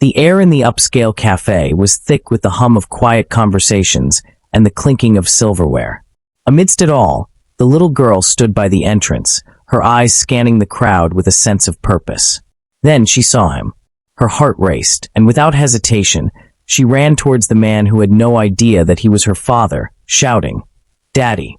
The air in the upscale cafe was thick with the hum of quiet conversations and the clinking of silverware. Amidst it all, the little girl stood by the entrance, her eyes scanning the crowd with a sense of purpose. Then she saw him. Her heart raced, and without hesitation, she ran towards the man who had no idea that he was her father, shouting, "Daddy."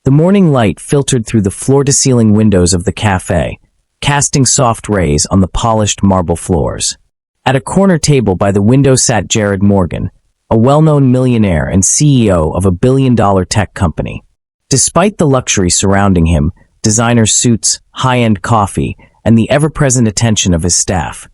The morning light filtered through the floor-to-ceiling windows of the cafe, casting soft rays on the polished marble floors. At a corner table by the window sat Jared Morgan, a well-known millionaire and CEO of a billion-dollar tech company. Despite the luxury surrounding him, designer suits, high-end coffee, and the ever-present attention of his staff,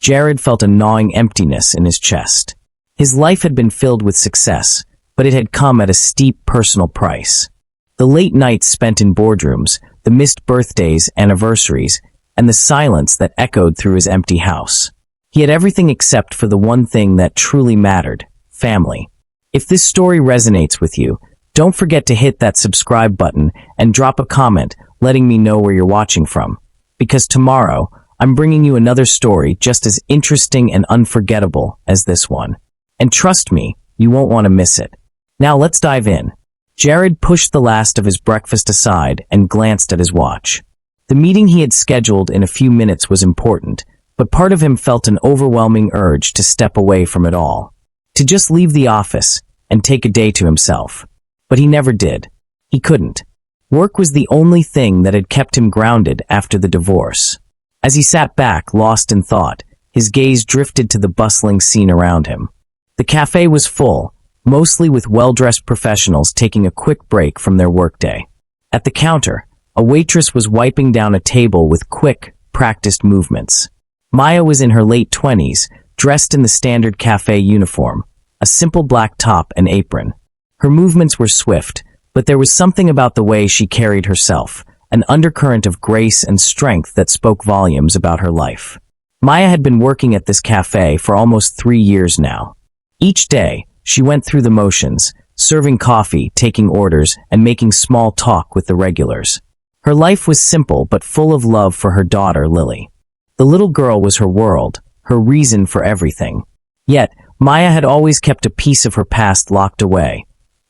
Jared felt a gnawing emptiness in his chest. His life had been filled with success, but it had come at a steep personal price. The late nights spent in boardrooms, the missed birthdays, anniversaries, and the silence that echoed through his empty house. He had everything except for the one thing that truly mattered: family. If this story resonates with you, don't forget to hit that subscribe button and drop a comment letting me know where you're watching from. Because tomorrow, I'm bringing you another story just as interesting and unforgettable as this one. And trust me, you won't want to miss it. Now let's dive in. Jared pushed the last of his breakfast aside and glanced at his watch. The meeting he had scheduled in a few minutes was important, but part of him felt an overwhelming urge to step away from it all. To just leave the office and take a day to himself. But he never did. He couldn't. Work was the only thing that had kept him grounded after the divorce. As he sat back, lost in thought, his gaze drifted to the bustling scene around him. The cafe was full, mostly with well-dressed professionals taking a quick break from their workday. At the counter, a waitress was wiping down a table with quick, practiced movements. Maya was in her late 20s, dressed in the standard cafe uniform, a simple black top and apron. Her movements were swift, but there was something about the way she carried herself, an undercurrent of grace and strength that spoke volumes about her life. Maya had been working at this cafe for almost 3 years now. Each day, she went through the motions, serving coffee, taking orders, and making small talk with the regulars. Her life was simple but full of love for her daughter, Lily. The little girl was her world, her reason for everything. Yet, Maya had always kept a piece of her past locked away,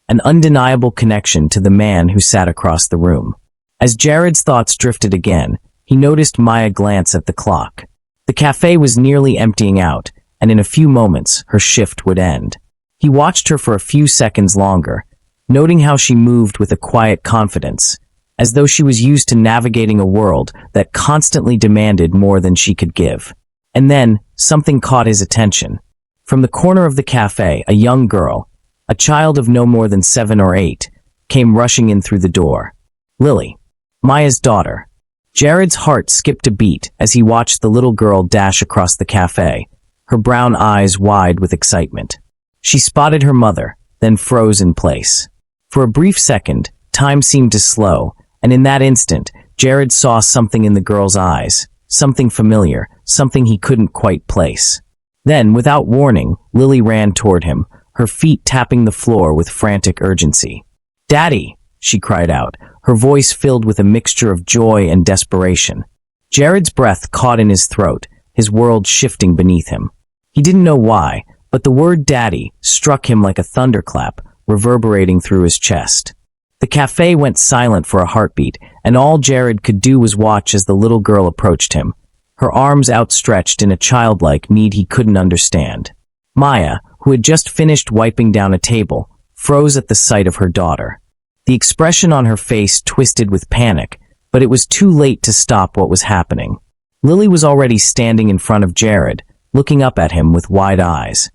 an undeniable connection to the man who sat across the room. As Jared's thoughts drifted again, he noticed Maya glance at the clock. The cafe was nearly emptying out, and in a few moments, her shift would end. He watched her for a few seconds longer, noting how she moved with a quiet confidence, as though she was used to navigating a world that constantly demanded more than she could give. And then, something caught his attention. From the corner of the cafe, a young girl, a child of no more than 7 or 8, came rushing in through the door. Lily, Maya's daughter. Jared's heart skipped a beat as he watched the little girl dash across the cafe, her brown eyes wide with excitement. She spotted her mother, then froze in place. For a brief second, time seemed to slow, and in that instant, Jared saw something in the girl's eyes, something familiar, something he couldn't quite place. Then, without warning, Lily ran toward him, her feet tapping the floor with frantic urgency. "Daddy!" she cried out, her voice filled with a mixture of joy and desperation. Jared's breath caught in his throat, his world shifting beneath him. He didn't know why, but the word daddy struck him like a thunderclap, reverberating through his chest. The cafe went silent for a heartbeat, and all Jared could do was watch as the little girl approached him, her arms outstretched in a childlike need he couldn't understand. Maya, who had just finished wiping down a table, froze at the sight of her daughter. The expression on her face twisted with panic, but it was too late to stop what was happening. Lily was already standing in front of Jared, looking up at him with wide eyes.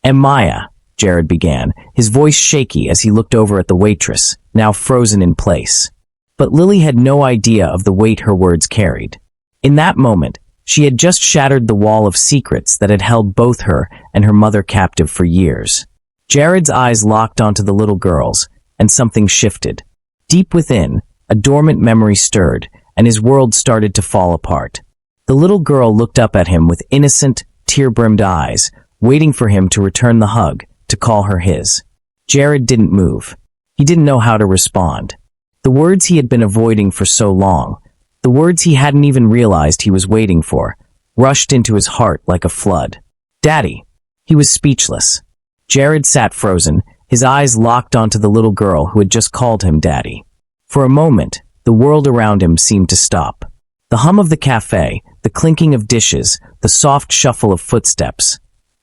"And Maya," Jared began, his voice shaky as he looked over at the waitress, now frozen in place. But Lily had no idea of the weight her words carried. In that moment, she had just shattered the wall of secrets that had held both her and her mother captive for years. Jared's eyes locked onto the little girl's, and something shifted. Deep within, a dormant memory stirred, and his world started to fall apart. The little girl looked up at him with innocent, tear-brimmed eyes, waiting for him to return the hug, to call her his. Jared didn't move. He didn't know how to respond. The words he had been avoiding for so long, the words he hadn't even realized he was waiting for, rushed into his heart like a flood. Daddy. He was speechless. Jared sat frozen, his eyes locked onto the little girl who had just called him Daddy. For a moment, the world around him seemed to stop. The hum of the cafe, the clinking of dishes, the soft shuffle of footsteps,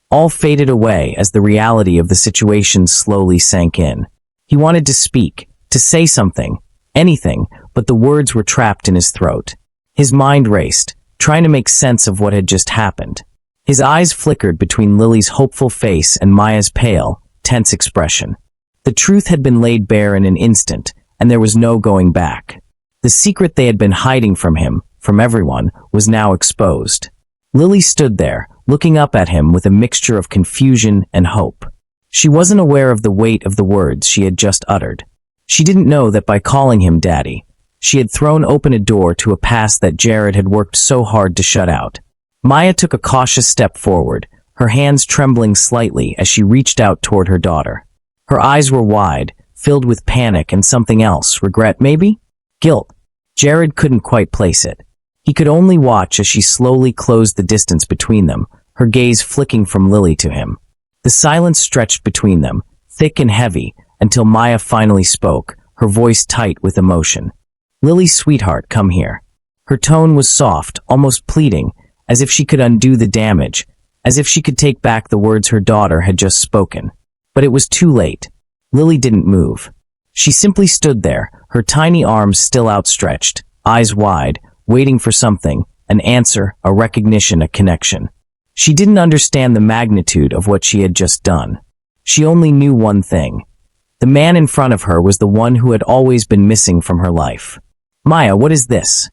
all faded away as the reality of the situation slowly sank in. He wanted to speak, to say something, anything, but the words were trapped in his throat. His mind raced, trying to make sense of what had just happened. His eyes flickered between Lily's hopeful face and Maya's pale, tense expression. The truth had been laid bare in an instant, and there was no going back. The secret they had been hiding from him, from everyone, was now exposed. Lily stood there, looking up at him with a mixture of confusion and hope. She wasn't aware of the weight of the words she had just uttered. She didn't know that by calling him Daddy, she had thrown open a door to a past that Jared had worked so hard to shut out. Maya took a cautious step forward, her hands trembling slightly as she reached out toward her daughter. Her eyes were wide, filled with panic and something else, regret maybe? Guilt. Jared couldn't quite place it. He could only watch as she slowly closed the distance between them, her gaze flicking from Lily to him. The silence stretched between them, thick and heavy, until Maya finally spoke, her voice tight with emotion. "Lily, sweetheart, come here." Her tone was soft, almost pleading, as if she could undo the damage, as if she could take back the words her daughter had just spoken. But it was too late. Lily didn't move. She simply stood there, her tiny arms still outstretched, eyes wide, waiting for something, an answer, a recognition, a connection. She didn't understand the magnitude of what she had just done. She only knew one thing. The man in front of her was the one who had always been missing from her life. "Maya, what is this?"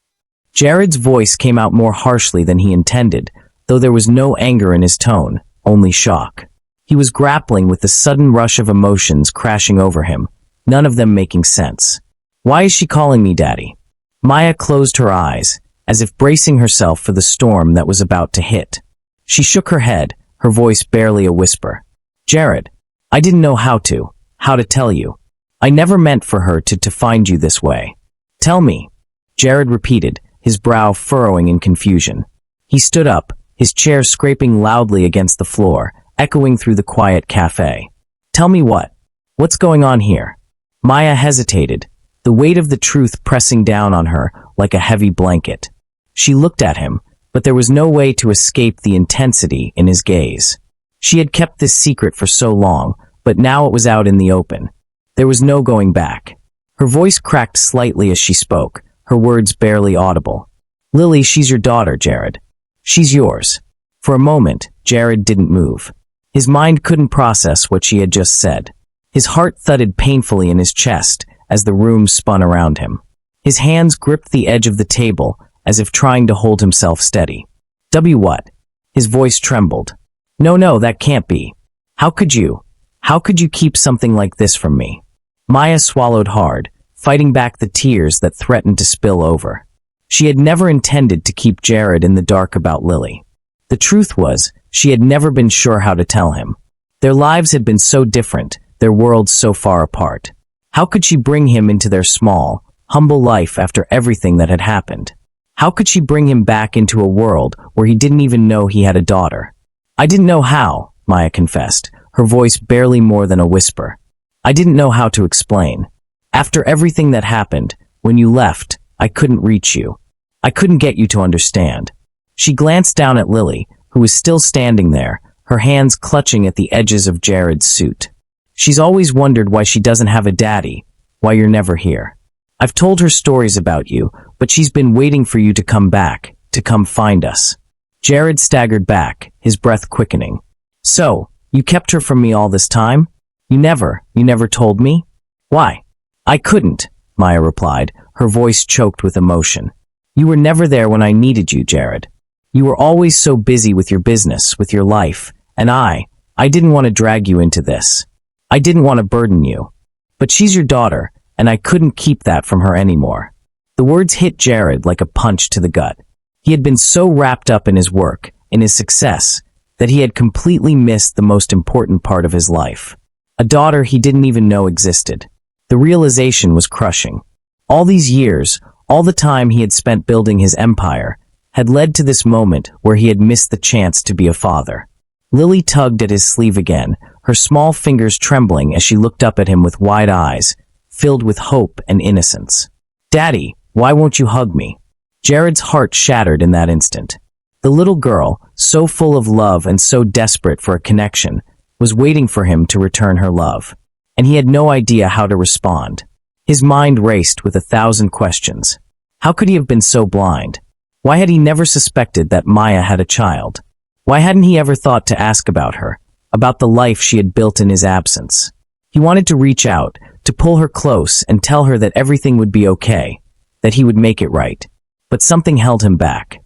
Jared's voice came out more harshly than he intended, though there was no anger in his tone, only shock. He was grappling with the sudden rush of emotions crashing over him, none of them making sense. "Why is she calling me Daddy?" Maya closed her eyes, as if bracing herself for the storm that was about to hit. She shook her head, her voice barely a whisper. "Jared, I didn't know how to tell you. I never meant for her to find you this way. Tell me." Jared repeated, his brow furrowing in confusion. He stood up, his chair scraping loudly against the floor, echoing through the quiet cafe. "Tell me what? What's going on here?" Maya hesitated, the weight of the truth pressing down on her like a heavy blanket. She looked at him, but there was no way to escape the intensity in his gaze. She had kept this secret for so long, but now it was out in the open. There was no going back. Her voice cracked slightly as she spoke, her words barely audible. "Lily, she's your daughter, Jared. She's yours." For a moment, Jared didn't move. His mind couldn't process what she had just said. His heart thudded painfully in his chest as the room spun around him. His hands gripped the edge of the table as if trying to hold himself steady. What? His voice trembled. No, that can't be. How could you? How could you keep something like this from me?" Maya swallowed hard, fighting back the tears that threatened to spill over. She had never intended to keep Jared in the dark about Lily. The truth was, she had never been sure how to tell him. Their lives had been so different, their worlds so far apart. How could she bring him into their small, humble life after everything that had happened? How could she bring him back into a world where he didn't even know he had a daughter? "I didn't know how," Maya confessed, her voice barely more than a whisper. "I didn't know how to explain. After everything that happened, when you left, I couldn't reach you. I couldn't get you to understand." She glanced down at Lily, who was still standing there, her hands clutching at the edges of Jared's suit. "She's always wondered why she doesn't have a daddy, why you're never here. I've told her stories about you, but she's been waiting for you to come back, to come find us." Jared staggered back, his breath quickening. "So, you kept her from me all this time? You never told me?" "Why?" "I couldn't," Maya replied, her voice choked with emotion. "You were never there when I needed you, Jared. You were always so busy with your business, with your life, and I didn't want to drag you into this. I didn't want to burden you. But she's your daughter, and I couldn't keep that from her anymore." The words hit Jared like a punch to the gut. He had been so wrapped up in his work, in his success, that he had completely missed the most important part of his life. A daughter he didn't even know existed. The realization was crushing. All these years, all the time he had spent building his empire, had led to this moment where he had missed the chance to be a father. Lily tugged at his sleeve again, her small fingers trembling as she looked up at him with wide eyes, filled with hope and innocence. "Daddy, why won't you hug me?" Jared's heart shattered in that instant. The little girl, so full of love and so desperate for a connection, was waiting for him to return her love. And he had no idea how to respond. His mind raced with 1,000 questions. How could he have been so blind? Why had he never suspected that Maya had a child? Why hadn't he ever thought to ask about her, about the life she had built in his absence? He wanted to reach out, to pull her close and tell her that everything would be okay, that he would make it right. But something held him back.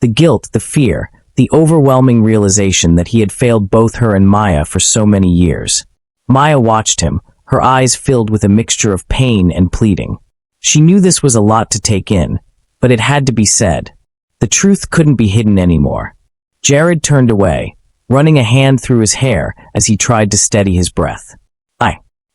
The guilt, the fear, the overwhelming realization that he had failed both her and Maya for so many years. Maya watched him, her eyes filled with a mixture of pain and pleading. She knew this was a lot to take in, but it had to be said. The truth couldn't be hidden anymore. Jared turned away, running a hand through his hair as he tried to steady his breath.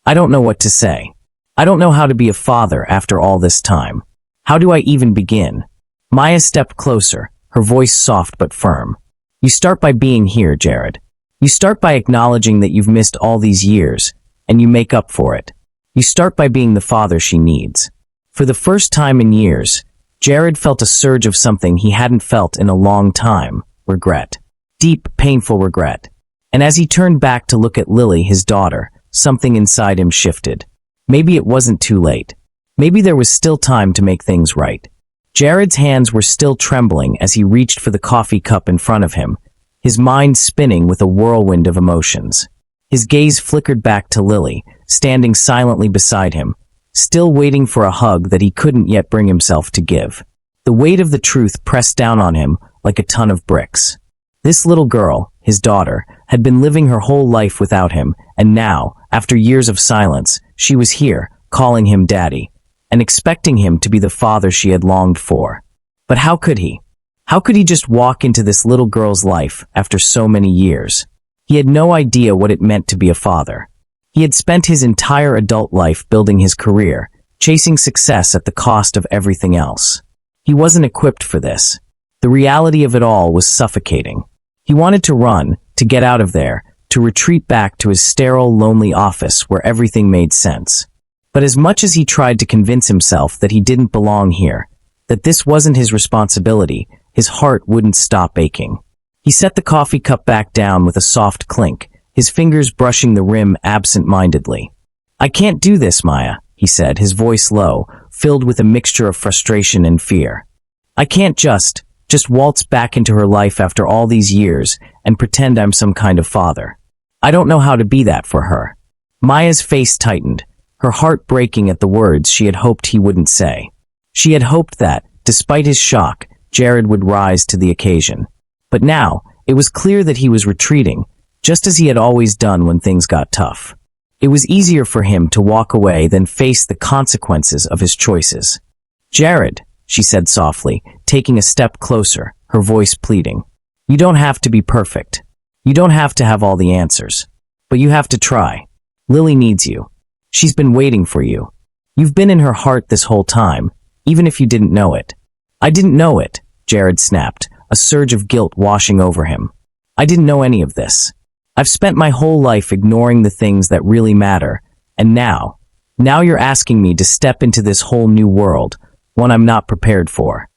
I don't know what to say. I don't know how to be a father after all this time. How do I even begin? Maya stepped closer, her voice soft but firm. You start by being here, Jared. You start by acknowledging that you've missed all these years, and you make up for it. You start by being the father she needs. For the first time in years, Jared felt a surge of something he hadn't felt in a long time, regret. Deep, painful regret. And as he turned back to look at Lily, his daughter, something inside him shifted. Maybe it wasn't too late. Maybe there was still time to make things right. Jared's hands were still trembling as he reached for the coffee cup in front of him, his mind spinning with a whirlwind of emotions. His gaze flickered back to Lily, standing silently beside him, still waiting for a hug that he couldn't yet bring himself to give. The weight of the truth pressed down on him like a ton of bricks. This little girl, his daughter, had been living her whole life without him, and now, after years of silence, she was here, calling him daddy, and expecting him to be the father she had longed for. But how could he? How could he just walk into this little girl's life after so many years? He had no idea what it meant to be a father. He had spent his entire adult life building his career, chasing success at the cost of everything else. He wasn't equipped for this. The reality of it all was suffocating. He wanted to run, to get out of there, to retreat back to his sterile, lonely office where everything made sense. But as much as he tried to convince himself that he didn't belong here, that this wasn't his responsibility, his heart wouldn't stop aching. He set the coffee cup back down with a soft clink, his fingers brushing the rim absent-mindedly. "I can't do this, Maya," he said, his voice low, filled with a mixture of frustration and fear. "I can't just waltz back into her life after all these years and pretend I'm some kind of father. I don't know how to be that for her." Maya's face tightened, her heart breaking at the words she had hoped he wouldn't say. She had hoped that, despite his shock, Jared would rise to the occasion. But now, it was clear that he was retreating, just as he had always done when things got tough. It was easier for him to walk away than face the consequences of his choices. "Jared," she said softly, taking a step closer, her voice pleading. "You don't have to be perfect. You don't have to have all the answers. But you have to try. Lily needs you. She's been waiting for you. You've been in her heart this whole time, even if you didn't know it." "I didn't know it," Jared snapped, a surge of guilt washing over him. "I didn't know any of this. I've spent my whole life ignoring the things that really matter, and now you're asking me to step into this whole new world, one I'm not prepared for."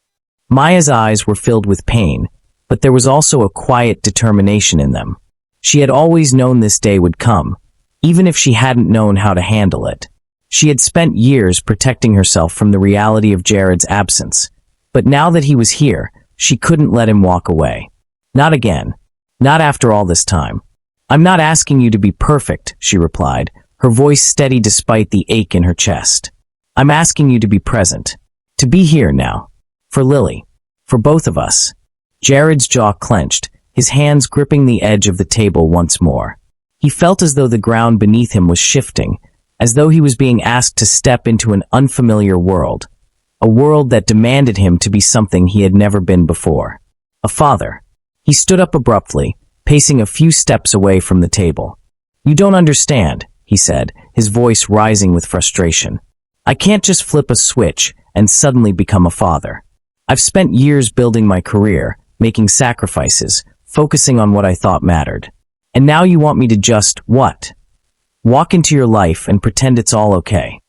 Maya's eyes were filled with pain, but there was also a quiet determination in them. She had always known this day would come, even if she hadn't known how to handle it. She had spent years protecting herself from the reality of Jared's absence, but now that he was here, she couldn't let him walk away. Not again. Not after all this time. "I'm not asking you to be perfect," she replied, her voice steady despite the ache in her chest. "I'm asking you to be present. To be here now. For Lily. For both of us." Jared's jaw clenched, his hands gripping the edge of the table once more. He felt as though the ground beneath him was shifting, as though he was being asked to step into an unfamiliar world, a world that demanded him to be something he had never been before. A father. He stood up abruptly, pacing a few steps away from the table. "You don't understand," he said, his voice rising with frustration. "I can't just flip a switch and suddenly become a father. I've spent years building my career, making sacrifices, focusing on what I thought mattered. And now you want me to just, what? Walk into your life and pretend it's all okay.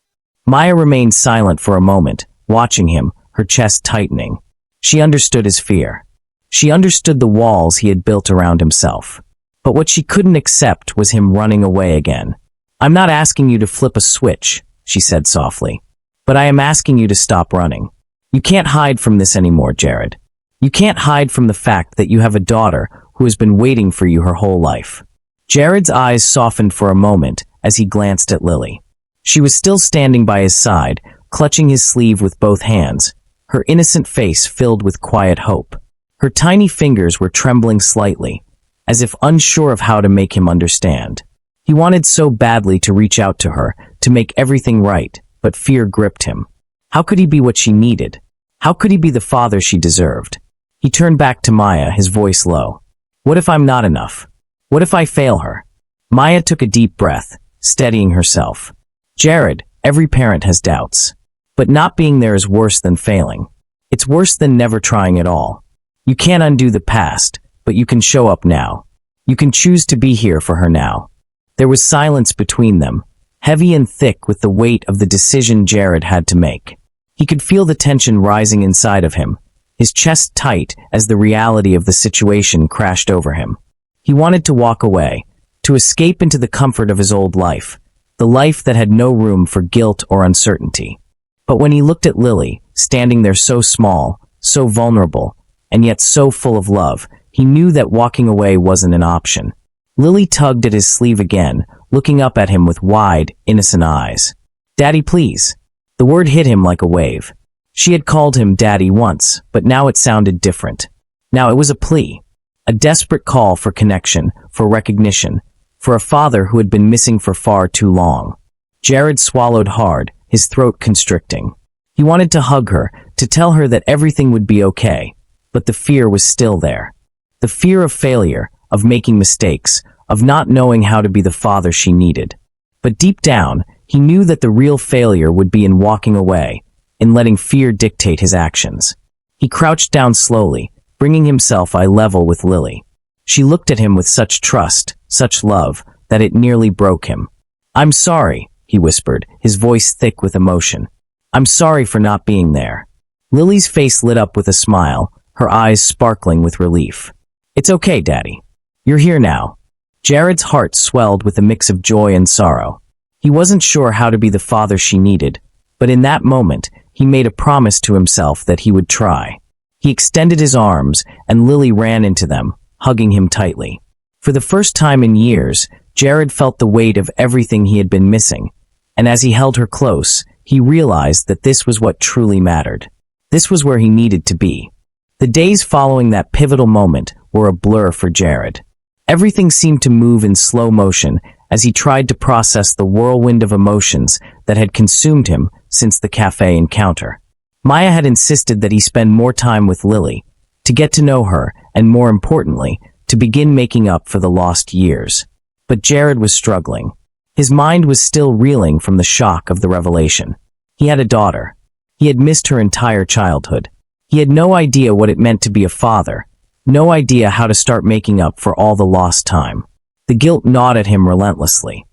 Maya remained silent for a moment, watching him, her chest tightening. She understood his fear. She understood the walls he had built around himself. But what she couldn't accept was him running away again. I'm not asking you to flip a switch, she said softly. But I am asking you to stop running. You can't hide from this anymore, Jared. You can't hide from the fact that you have a daughter who has been waiting for you her whole life. Jared's eyes softened for a moment as he glanced at Lily. She was still standing by his side, clutching his sleeve with both hands, her innocent face filled with quiet hope. Her tiny fingers were trembling slightly, as if unsure of how to make him understand. He wanted so badly to reach out to her, to make everything right, but fear gripped him. How could he be what she needed? How could he be the father she deserved? He turned back to Maya, his voice low. What if I'm not enough? What if I fail her? Maya took a deep breath, steadying herself. Jared, every parent has doubts. But not being there is worse than failing. It's worse than never trying at all. You can't undo the past, but you can show up now. You can choose to be here for her now. There was silence between them, heavy and thick with the weight of the decision Jared had to make. He could feel the tension rising inside of him, his chest tight as the reality of the situation crashed over him. He wanted to walk away, to escape into the comfort of his old life, the life that had no room for guilt or uncertainty. But when he looked at Lily, standing there so small, so vulnerable, and yet so full of love, he knew that walking away wasn't an option. Lily tugged at his sleeve again, looking up at him with wide, innocent eyes. Daddy, please. The word hit him like a wave. She had called him Daddy once, but now it sounded different. Now it was a plea. A desperate call for connection, for recognition, for a father who had been missing for far too long. Jared swallowed hard, his throat constricting. He wanted to hug her, to tell her that everything would be okay, but the fear was still there. The fear of failure, of making mistakes, of not knowing how to be the father she needed. But deep down, he knew that the real failure would be in walking away, in letting fear dictate his actions. He crouched down slowly, bringing himself eye level with Lily. She looked at him with such trust, such love, that it nearly broke him. I'm sorry, he whispered, his voice thick with emotion. I'm sorry for not being there. Lily's face lit up with a smile, her eyes sparkling with relief. It's okay, Daddy. You're here now. Jared's heart swelled with a mix of joy and sorrow. He wasn't sure how to be the father she needed, but in that moment, he made a promise to himself that he would try. He extended his arms, and Lily ran into them, hugging him tightly. For the first time in years, Jared felt the weight of everything he had been missing, and as he held her close, he realized that this was what truly mattered. This was where he needed to be. The days following that pivotal moment were a blur for Jared. Everything seemed to move in slow motion as he tried to process the whirlwind of emotions that had consumed him since the cafe encounter. Maya had insisted that he spend more time with Lily, to get to know her, and more importantly, to begin making up for the lost years. But Jared was struggling. His mind was still reeling from the shock of the revelation. He had a daughter. He had missed her entire childhood. He had no idea what it meant to be a father, no idea how to start making up for all the lost time. The guilt gnawed at him relentlessly.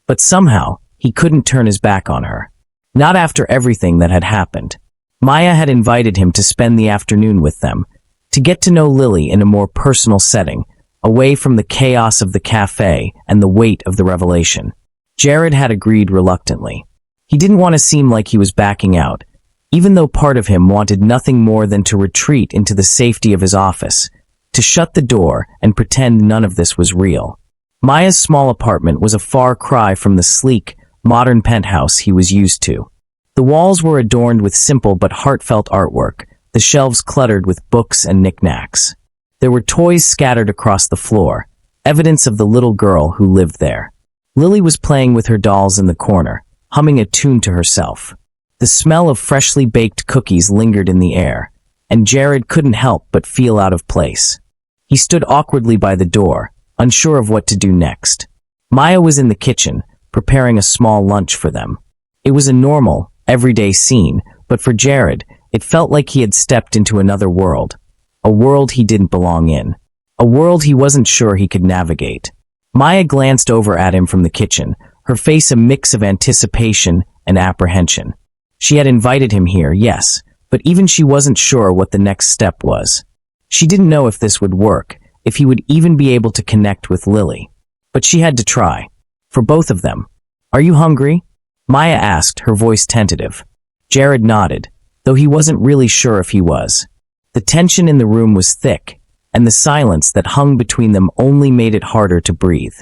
But somehow, he couldn't turn his back on her. Not after everything that had happened. Maya had invited him to spend the afternoon with them, to get to know Lily in a more personal setting, away from the chaos of the cafe and the weight of the revelation. Jared had agreed reluctantly. He didn't want to seem like he was backing out, even though part of him wanted nothing more than to retreat into the safety of his office, to shut the door and pretend none of this was real. Maya's small apartment was a far cry from the sleek, modern penthouse he was used to. The walls were adorned with simple but heartfelt artwork, the shelves cluttered with books and knickknacks. There were toys scattered across the floor, evidence of the little girl who lived there. Lily was playing with her dolls in the corner, humming a tune to herself. The smell of freshly baked cookies lingered in the air, and Jared couldn't help but feel out of place. He stood awkwardly by the door, unsure of what to do next. Maya was in the kitchen, preparing a small lunch for them. It was a normal, everyday scene, but for Jared, it felt like he had stepped into another world. A world he didn't belong in. A world he wasn't sure he could navigate. Maya glanced over at him from the kitchen, her face a mix of anticipation and apprehension. She had invited him here, yes, but even she wasn't sure what the next step was. She didn't know if this would work, if he would even be able to connect with Lily. But she had to try. For both of them. "Are you hungry?" Maya asked, her voice tentative. Jared nodded, though he wasn't really sure if he was. The tension in the room was thick, and the silence that hung between them only made it harder to breathe.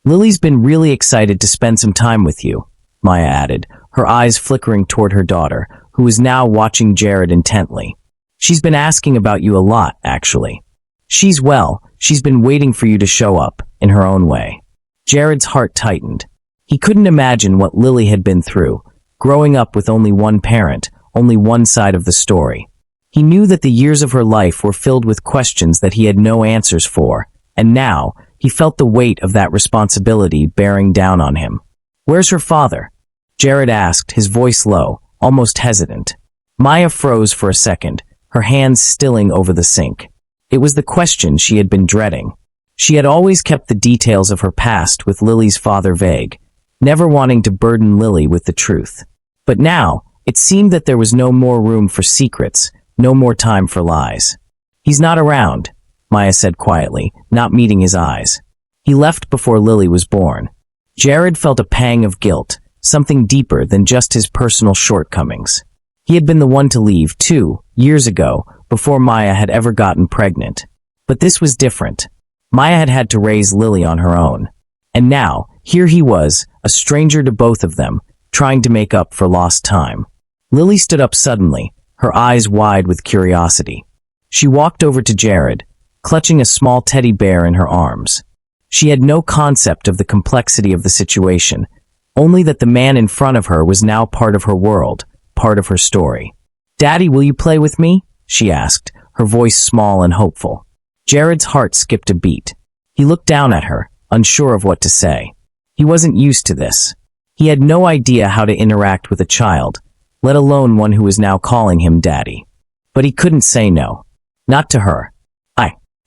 "Lily's been really excited to spend some time with you," Maya added, her eyes flickering toward her daughter, who was now watching Jared intently. "She's been asking about you a lot, actually. She's been waiting for you to show up, in her own way." Jared's heart tightened. He couldn't imagine what Lily had been through, growing up with only one parent, only one side of the story. He knew that the years of her life were filled with questions that he had no answers for, and now he felt the weight of that responsibility bearing down on him. "Where's her father?" Jared asked, his voice low, almost hesitant. Maya froze for a second, her hands stilling over the sink. It was the question she had been dreading. She had always kept the details of her past with Lily's father vague, never wanting to burden Lily with the truth. But now, it seemed that there was no more room for secrets, no more time for lies. "He's not around," Maya said quietly, not meeting his eyes. "He left before Lily was born." Jared felt a pang of guilt, something deeper than just his personal shortcomings. He had been the one to leave 2 years ago, before Maya had ever gotten pregnant. But this was different. Maya had had to raise Lily on her own. And now, here he was, a stranger to both of them, trying to make up for lost time. Lily stood up suddenly, her eyes wide with curiosity. She walked over to Jared, clutching a small teddy bear in her arms. She had no concept of the complexity of the situation, only that the man in front of her was now part of her world, part of her story. "Daddy, will you play with me?" she asked, her voice small and hopeful. Jared's heart skipped a beat. He looked down at her, unsure of what to say. He wasn't used to this. He had no idea how to interact with a child, let alone one who was now calling him daddy. But he couldn't say no. Not to her.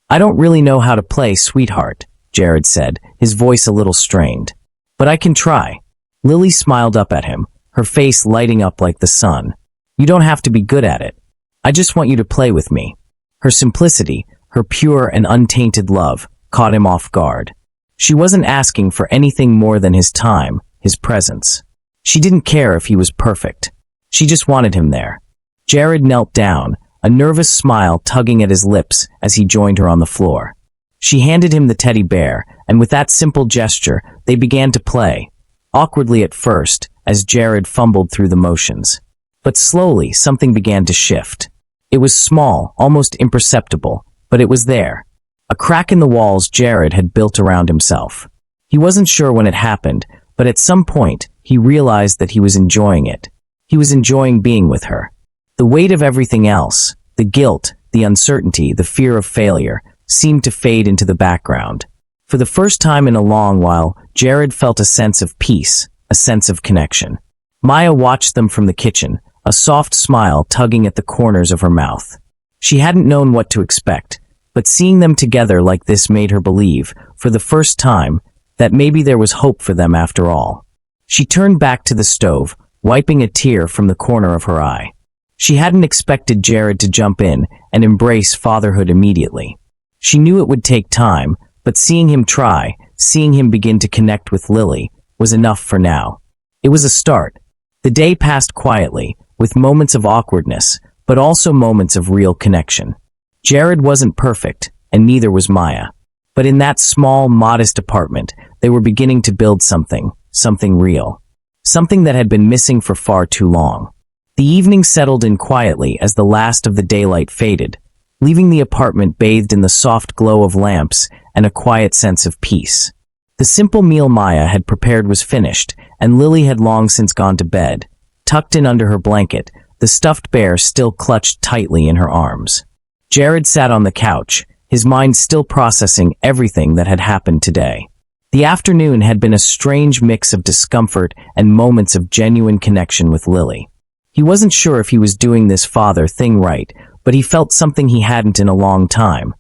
I don't really know how to play, sweetheart," Jared said, his voice a little strained. "But I can try." Lily smiled up at him, her face lighting up like the sun. "You don't have to be good at it. I just want you to play with me." Her simplicity, her pure and untainted love, caught him off guard. She wasn't asking for anything more than his time, his presence. She didn't care if he was perfect. She just wanted him there. Jared knelt down, a nervous smile tugging at his lips as he joined her on the floor. She handed him the teddy bear, and with that simple gesture, they began to play, awkwardly at first, as Jared fumbled through the motions. But slowly, something began to shift. It was small, almost imperceptible, but it was there. A crack in the walls Jared had built around himself. He wasn't sure when it happened, but at some point, he realized that he was enjoying it. He was enjoying being with her. The weight of everything else, the guilt, the uncertainty, the fear of failure, seemed to fade into the background. For the first time in a long while, Jared felt a sense of peace, a sense of connection. Maya watched them from the kitchen, a soft smile tugging at the corners of her mouth. She hadn't known what to expect, but seeing them together like this made her believe, for the first time, that maybe there was hope for them after all. She turned back to the stove, wiping a tear from the corner of her eye. She hadn't expected Jared to jump in and embrace fatherhood immediately. She knew it would take time, but seeing him try, seeing him begin to connect with Lily, was enough for now. It was a start. The day passed quietly, with moments of awkwardness, but also moments of real connection. Jared wasn't perfect, and neither was Maya. But in that small, modest apartment, they were beginning to build something real. Something that had been missing for far too long. The evening settled in quietly as the last of the daylight faded, leaving the apartment bathed in the soft glow of lamps and a quiet sense of peace. The simple meal Maya had prepared was finished, and Lily had long since gone to bed, tucked in under her blanket, the stuffed bear still clutched tightly in her arms. Jared sat on the couch, his mind still processing everything that had happened today. The afternoon had been a strange mix of discomfort and moments of genuine connection with Lily. He wasn't sure if he was doing this father thing right, but he felt something he hadn't in a long time.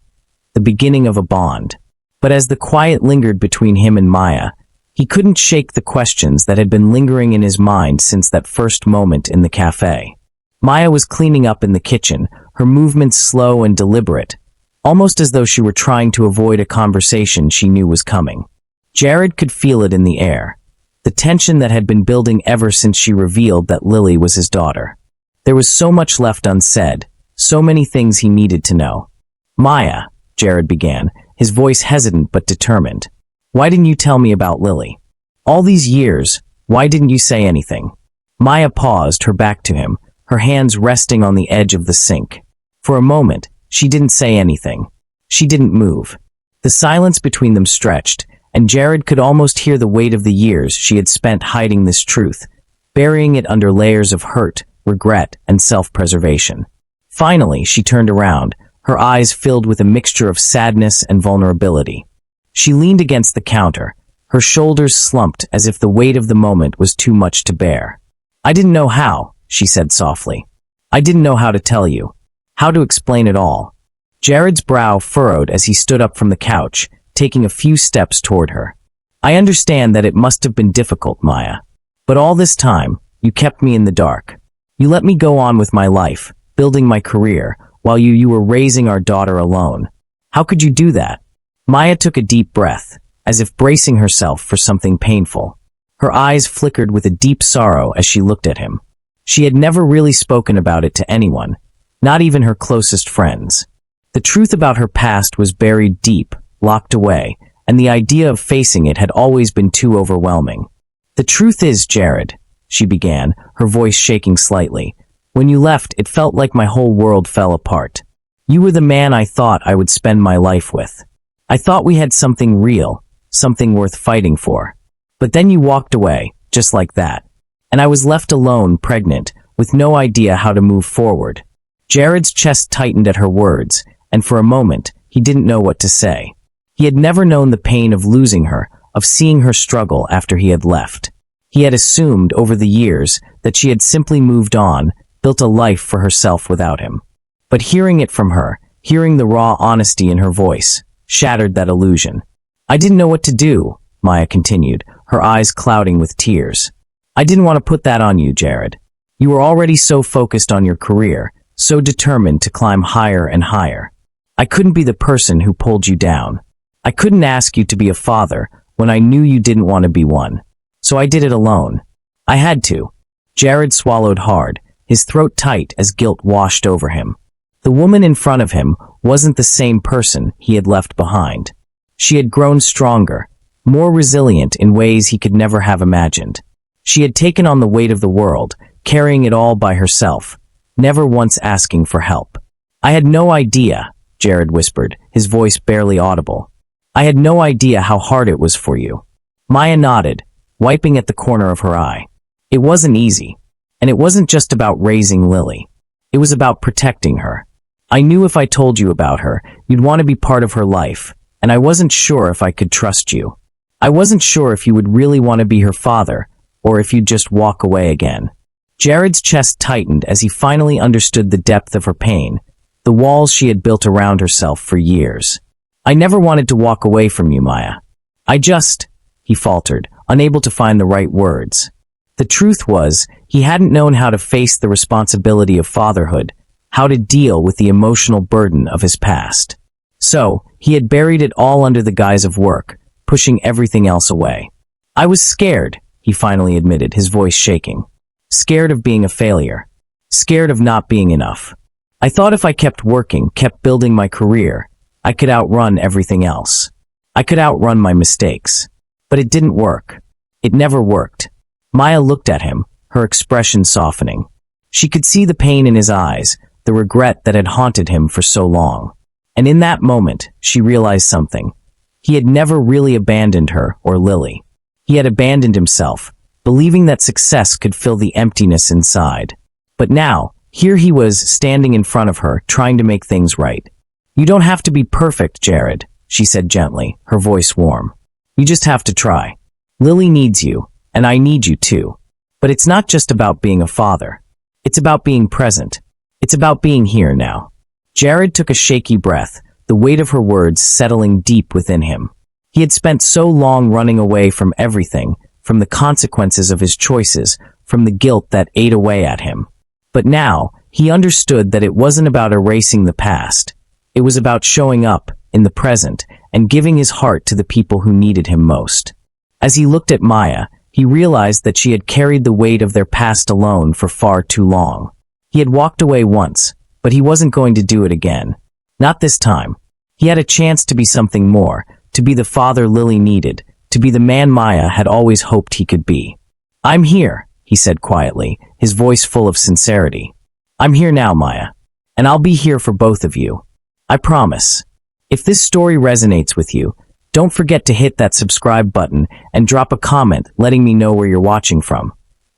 The beginning of a bond. But as the quiet lingered between him and Maya, he couldn't shake the questions that had been lingering in his mind since that first moment in the cafe. Maya was cleaning up in the kitchen, her movements slow and deliberate, almost as though she were trying to avoid a conversation she knew was coming. Jared could feel it in the air, the tension that had been building ever since she revealed that Lily was his daughter. There was so much left unsaid, so many things he needed to know. "Maya," Jared began, his voice hesitant but determined. "Why didn't you tell me about Lily? All these years, why didn't you say anything?" Maya paused, her back to him, her hands resting on the edge of the sink. For a moment, she didn't say anything. She didn't move. The silence between them stretched, and Jared could almost hear the weight of the years she had spent hiding this truth, burying it under layers of hurt, regret, and self-preservation. Finally, she turned around, her eyes filled with a mixture of sadness and vulnerability. She leaned against the counter, her shoulders slumped as if the weight of the moment was too much to bear. "I didn't know how," she said softly. "I didn't know how to tell you, how to explain it all." Jared's brow furrowed as he stood up from the couch, taking a few steps toward her. "I understand that it must have been difficult, Maya. But all this time, you kept me in the dark. You let me go on with my life, building my career, while you were raising our daughter alone. How could you do that?" Maya took a deep breath, as if bracing herself for something painful. Her eyes flickered with a deep sorrow as she looked at him. She had never really spoken about it to anyone, not even her closest friends. The truth about her past was buried deep, locked away, and the idea of facing it had always been too overwhelming. "The truth is, Jared," she began, her voice shaking slightly, "when you left, it felt like my whole world fell apart. You were the man I thought I would spend my life with. I thought we had something real, something worth fighting for. But then you walked away, just like that. And I was left alone, pregnant, with no idea how to move forward." Jared's chest tightened at her words, and for a moment, he didn't know what to say. He had never known the pain of losing her, of seeing her struggle after he had left. He had assumed over the years that she had simply moved on, built a life for herself without him. But hearing it from her, hearing the raw honesty in her voice, shattered that illusion. "I didn't know what to do," Maya continued, her eyes clouding with tears. "I didn't want to put that on you, Jared. You were already so focused on your career, so determined to climb higher and higher. I couldn't be the person who pulled you down. I couldn't ask you to be a father when I knew you didn't want to be one. So I did it alone. I had to." Jared swallowed hard, his throat tight as guilt washed over him. The woman in front of him wasn't the same person he had left behind. She had grown stronger, more resilient in ways he could never have imagined. She had taken on the weight of the world, carrying it all by herself, never once asking for help. "I had no idea," Jared whispered, his voice barely audible. "I had no idea how hard it was for you." Maya nodded, wiping at the corner of her eye. "It wasn't easy. And it wasn't just about raising Lily. It was about protecting her. I knew if I told you about her, you'd want to be part of her life, and I wasn't sure if I could trust you. I wasn't sure if you would really want to be her father, or if you'd just walk away again." Jared's chest tightened as he finally understood the depth of her pain, the walls she had built around herself for years. "I never wanted to walk away from you, Maya. He faltered, unable to find the right words. The truth was, he hadn't known how to face the responsibility of fatherhood, how to deal with the emotional burden of his past. So, he had buried it all under the guise of work, pushing everything else away. "I was scared," he finally admitted, his voice shaking. "Scared of being a failure. Scared of not being enough. I thought if I kept working, kept building my career, I could outrun everything else. I could outrun my mistakes. But it didn't work. It never worked." Maya looked at him, her expression softening. She could see the pain in his eyes, the regret that had haunted him for so long. And in that moment, she realized something. He had never really abandoned her or Lily. He had abandoned himself, believing that success could fill the emptiness inside. But now, here he was standing in front of her, trying to make things right. "You don't have to be perfect, Jared," she said gently, her voice warm. "You just have to try. Lily needs you, and I need you too. But it's not just about being a father. It's about being present. It's about being here now." Jared took a shaky breath, the weight of her words settling deep within him. He had spent so long running away from everything, from the consequences of his choices, from the guilt that ate away at him. But now, he understood that it wasn't about erasing the past. It was about showing up, in the present, and giving his heart to the people who needed him most. As he looked at Maya, he realized that she had carried the weight of their past alone for far too long. He had walked away once, but he wasn't going to do it again. Not this time. He had a chance to be something more, to be the father Lily needed, to be the man Maya had always hoped he could be. "I'm here," he said quietly, his voice full of sincerity. "I'm here now, Maya. And I'll be here for both of you. I promise." If this story resonates with you, don't forget to hit that subscribe button and drop a comment letting me know where you're watching from.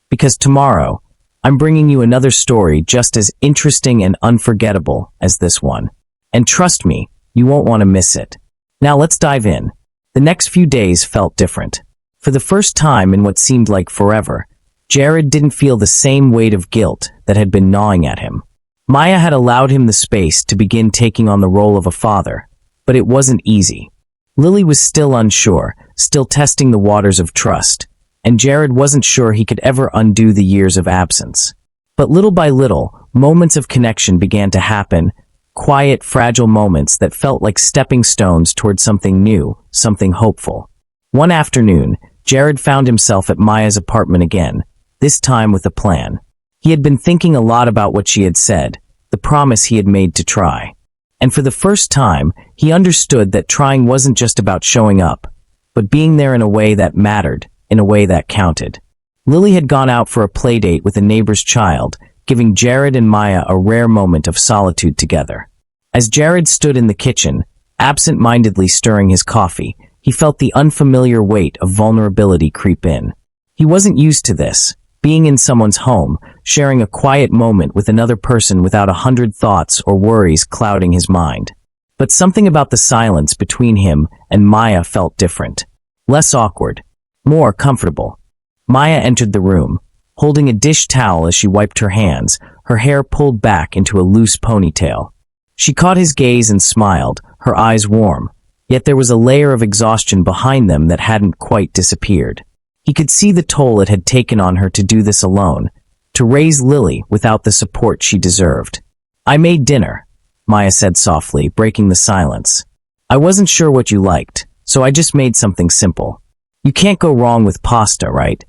Because tomorrow, I'm bringing you another story just as interesting and unforgettable as this one. And trust me, you won't want to miss it. Now let's dive in. The next few days felt different. For the first time in what seemed like forever, Jared didn't feel the same weight of guilt that had been gnawing at him. Maya had allowed him the space to begin taking on the role of a father, but it wasn't easy. Lily was still unsure, still testing the waters of trust, and Jared wasn't sure he could ever undo the years of absence. But little by little, moments of connection began to happen, quiet, fragile moments that felt like stepping stones toward something new, something hopeful. One afternoon, Jared found himself at Maya's apartment again, this time with a plan. He had been thinking a lot about what she had said, the promise he had made to try. And for the first time, he understood that trying wasn't just about showing up, but being there in a way that mattered, in a way that counted. Lily had gone out for a playdate with a neighbor's child, giving Jared and Maya a rare moment of solitude together. As Jared stood in the kitchen, absent-mindedly stirring his coffee, he felt the unfamiliar weight of vulnerability creep in. He wasn't used to this, being in someone's home, sharing a quiet moment with another person without 100 thoughts or worries clouding his mind. But something about the silence between him and Maya felt different. Less awkward, more comfortable. Maya entered the room, holding a dish towel as she wiped her hands, her hair pulled back into a loose ponytail. She caught his gaze and smiled, her eyes warm, yet there was a layer of exhaustion behind them that hadn't quite disappeared. He could see the toll it had taken on her to do this alone, to raise Lily without the support she deserved. "I made dinner," Maya said softly, breaking the silence. "I wasn't sure what you liked, so I just made something simple. You can't go wrong with pasta, right?"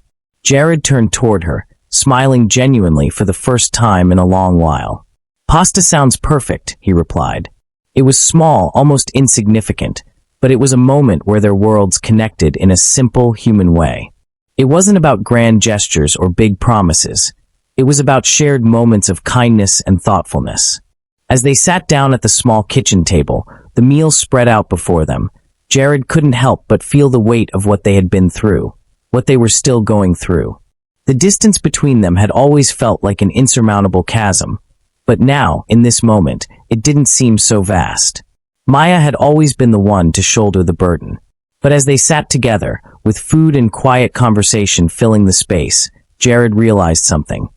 Jared turned toward her, smiling genuinely for the first time in a long while. "Pasta sounds perfect," he replied. It was small, almost insignificant, but it was a moment where their worlds connected in a simple, human way. It wasn't about grand gestures or big promises. It was about shared moments of kindness and thoughtfulness. As they sat down at the small kitchen table, the meal spread out before them, Jared couldn't help but feel the weight of what they had been through, what they were still going through. The distance between them had always felt like an insurmountable chasm, but now, in this moment, it didn't seem so vast. Maya had always been the one to shoulder the burden. But as they sat together, with food and quiet conversation filling the space, Jared realized something.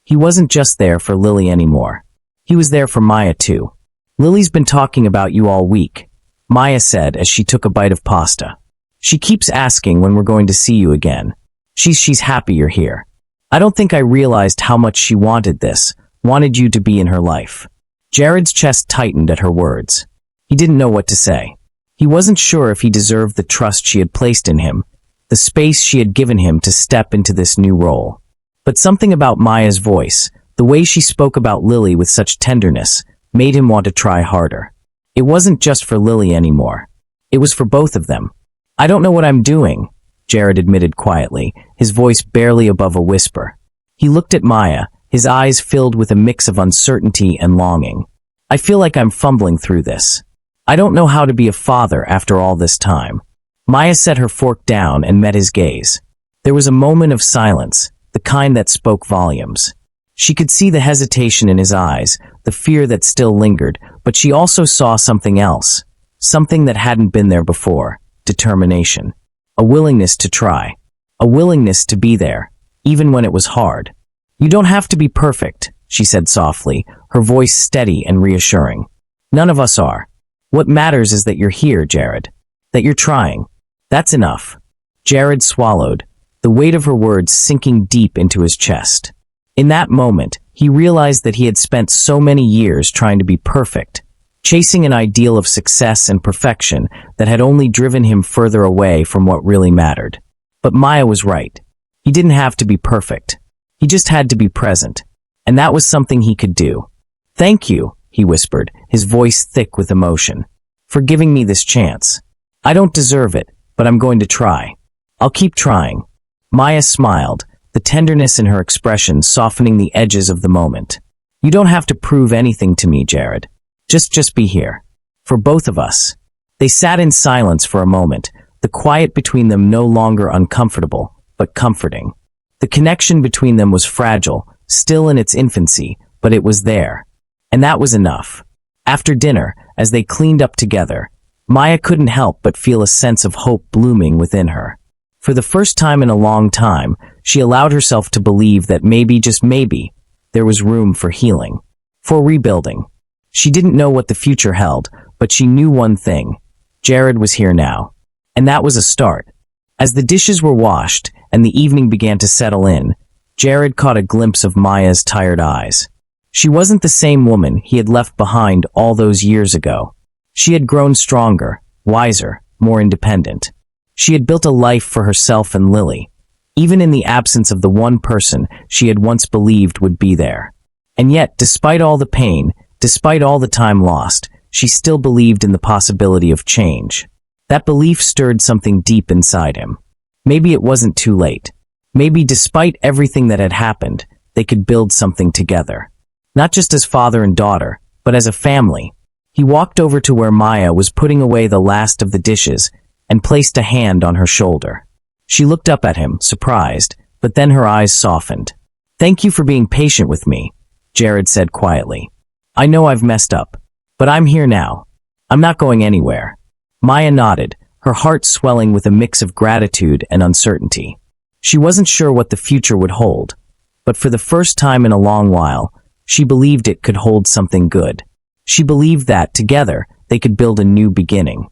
He wasn't just there for Lily anymore. He was there for Maya too. "Lily's been talking about you all week," Maya said as she took a bite of pasta. "She keeps asking when we're going to see you again. She's happy you're here. I don't think I realized how much she wanted this, wanted you to be in her life." Jared's chest tightened at her words. He didn't know what to say. He wasn't sure if he deserved the trust she had placed in him, the space she had given him to step into this new role. But something about Maya's voice, the way she spoke about Lily with such tenderness, made him want to try harder. It wasn't just for Lily anymore. It was for both of them. "I don't know what I'm doing," Jared admitted quietly, his voice barely above a whisper. He looked at Maya, his eyes filled with a mix of uncertainty and longing. "I feel like I'm fumbling through this. I don't know how to be a father after all this time." Maya set her fork down and met his gaze. There was a moment of silence, the kind that spoke volumes. She could see the hesitation in his eyes, the fear that still lingered, but she also saw something else, something that hadn't been there before: determination. A willingness to try. A willingness to be there, even when it was hard. "You don't have to be perfect," she said softly, her voice steady and reassuring. "None of us are. What matters is that you're here, Jared. That you're trying. That's enough. Jared swallowed, the weight of her words sinking deep into his chest. In that moment, he realized that he had spent so many years trying to be perfect, chasing an ideal of success and perfection that had only driven him further away from what really mattered. But Maya was right. He didn't have to be perfect. He just had to be present. And that was something he could do. "Thank you," he whispered, his voice thick with emotion, "for giving me this chance. I don't deserve it, but I'm going to try. I'll keep trying." Maya smiled, the tenderness in her expression softening the edges of the moment. "You don't have to prove anything to me, Jared. Just be here. For both of us." They sat in silence for a moment, the quiet between them no longer uncomfortable, but comforting. The connection between them was fragile, still in its infancy, but it was there. And that was enough. After dinner, as they cleaned up together, Maya couldn't help but feel a sense of hope blooming within her. For the first time in a long time, she allowed herself to believe that maybe, just maybe, there was room for healing, for rebuilding. She didn't know what the future held, but she knew one thing. Jared was here now. And that was a start. As the dishes were washed and the evening began to settle in, Jared caught a glimpse of Maya's tired eyes. She wasn't the same woman he had left behind all those years ago. She had grown stronger, wiser, more independent. She had built a life for herself and Lily, even in the absence of the one person she had once believed would be there. And yet, despite all the pain, despite all the time lost, she still believed in the possibility of change. That belief stirred something deep inside him. Maybe it wasn't too late. Maybe despite everything that had happened, they could build something together. Not just as father and daughter, but as a family. He walked over to where Maya was putting away the last of the dishes and placed a hand on her shoulder. She looked up at him, surprised, but then her eyes softened. "Thank you for being patient with me," Jared said quietly. "I know I've messed up, but I'm here now. I'm not going anywhere." Maya nodded, her heart swelling with a mix of gratitude and uncertainty. She wasn't sure what the future would hold, but for the first time in a long while, she believed it could hold something good. She believed that, together, they could build a new beginning.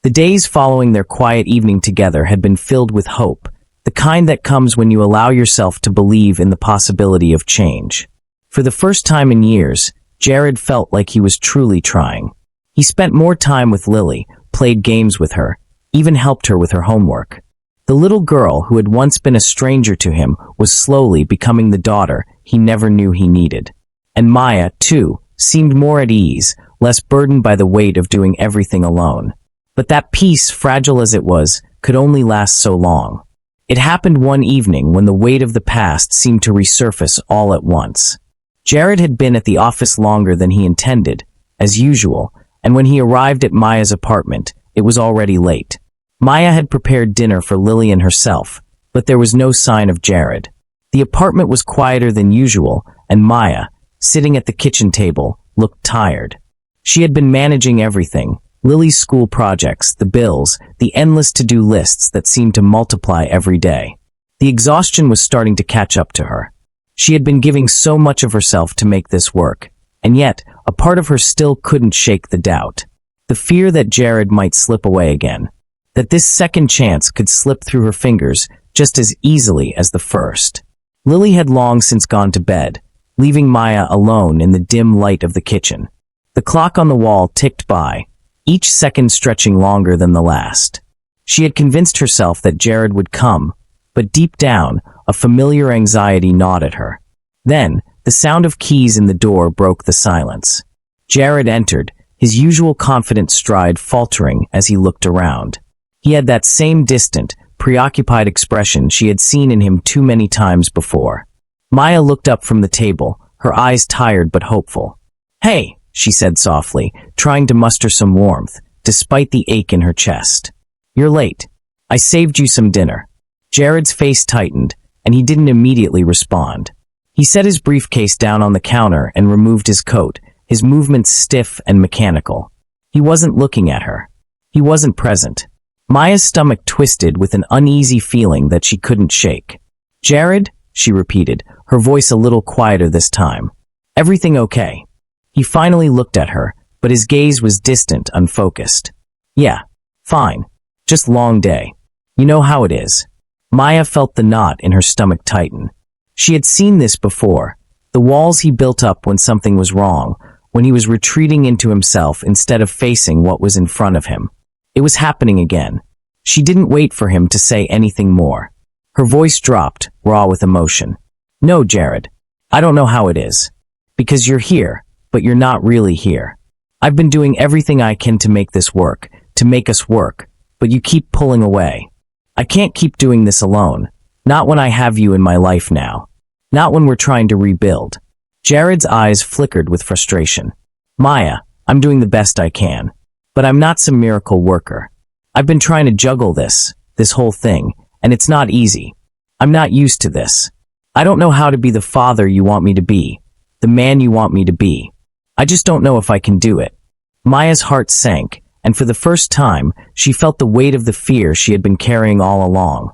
The days following their quiet evening together had been filled with hope, the kind that comes when you allow yourself to believe in the possibility of change. For the first time in years, Jared felt like he was truly trying. He spent more time with Lily, played games with her, even helped her with her homework. The little girl who had once been a stranger to him was slowly becoming the daughter he never knew he needed. And Maya, too, seemed more at ease, less burdened by the weight of doing everything alone. But that peace, fragile as it was, could only last so long. It happened one evening when the weight of the past seemed to resurface all at once. Jared had been at the office longer than he intended, as usual, and when he arrived at Maya's apartment, it was already late. Maya had prepared dinner for Lily and herself, but there was no sign of Jared. The apartment was quieter than usual, and Maya, sitting at the kitchen table, looked tired. She had been managing everything: Lily's school projects, the bills, the endless to-do lists that seemed to multiply every day. The exhaustion was starting to catch up to her. She had been giving so much of herself to make this work, and yet, a part of her still couldn't shake the doubt. The fear that Jared might slip away again. That this second chance could slip through her fingers just as easily as the first. Lily had long since gone to bed, leaving Maya alone in the dim light of the kitchen. The clock on the wall ticked by, each second stretching longer than the last. She had convinced herself that Jared would come, but deep down, a familiar anxiety gnawed at her. Then, the sound of keys in the door broke the silence. Jared entered, his usual confident stride faltering as he looked around. He had that same distant, preoccupied expression she had seen in him too many times before. Maya looked up from the table, her eyes tired but hopeful. "Hey," she said softly, trying to muster some warmth, despite the ache in her chest. "You're late. I saved you some dinner." Jared's face tightened, and he didn't immediately respond. He set his briefcase down on the counter and removed his coat, his movements stiff and mechanical. He wasn't looking at her. He wasn't present. Maya's stomach twisted with an uneasy feeling that she couldn't shake. "Jared?" she repeated, her voice a little quieter this time. "Everything okay?" He finally looked at her, but his gaze was distant, unfocused. Yeah, fine. Just long day. You know how it is. Maya felt the knot in her stomach tighten. She had seen this before. The walls he built up when something was wrong, when he was retreating into himself instead of facing what was in front of him. It was happening again. She didn't wait for him to say anything more. Her voice dropped, raw with emotion. No, Jared. I don't know how it is. Because you're here, but you're not really here. I've been doing everything I can to make this work, to make us work, but you keep pulling away. I can't keep doing this alone. Not when I have you in my life now. Not when we're trying to rebuild. Jared's eyes flickered with frustration. Maya, I'm doing the best I can. But I'm not some miracle worker. I've been trying to juggle this whole thing, and it's not easy. I'm not used to this. I don't know how to be the father you want me to be, the man you want me to be. I just don't know if I can do it. Maya's heart sank, and for the first time, she felt the weight of the fear she had been carrying all along.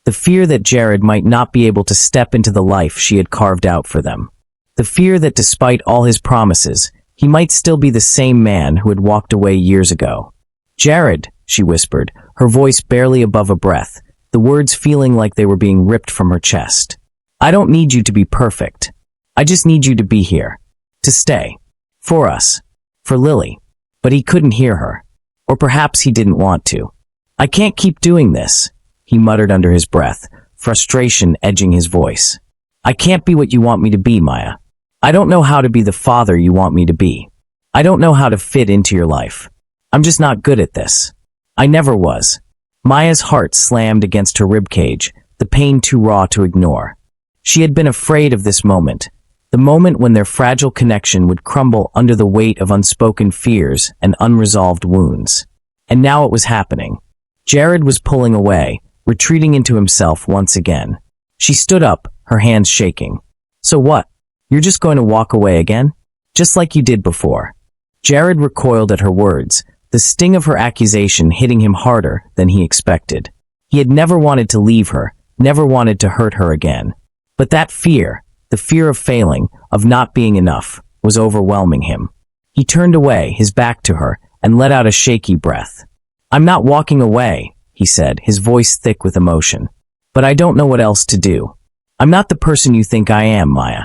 The fear that Jared might not be able to step into the life she had carved out for them. The fear that despite all his promises, he might still be the same man who had walked away years ago. Jared, she whispered, her voice barely above a breath, the words feeling like they were being ripped from her chest. I don't need you to be perfect. I just need you to be here. To stay. For us. For Lily. But he couldn't hear her. Or perhaps he didn't want to. I can't keep doing this, he muttered under his breath, frustration edging his voice. I can't be what you want me to be, Maya. I don't know how to be the father you want me to be. I don't know how to fit into your life. I'm just not good at this. I never was. Maya's heart slammed against her ribcage, the pain too raw to ignore. She had been afraid of this moment, the moment when their fragile connection would crumble under the weight of unspoken fears and unresolved wounds. And now it was happening. Jared was pulling away, retreating into himself once again. She stood up, her hands shaking. So what? You're just going to walk away again? Just like you did before. Jared recoiled at her words, the sting of her accusation hitting him harder than he expected. He had never wanted to leave her, never wanted to hurt her again. But that fear, the fear of failing, of not being enough, was overwhelming him. He turned away, his back to her, and let out a shaky breath. I'm not walking away, he said, his voice thick with emotion. But I don't know what else to do. I'm not the person you think I am, Maya.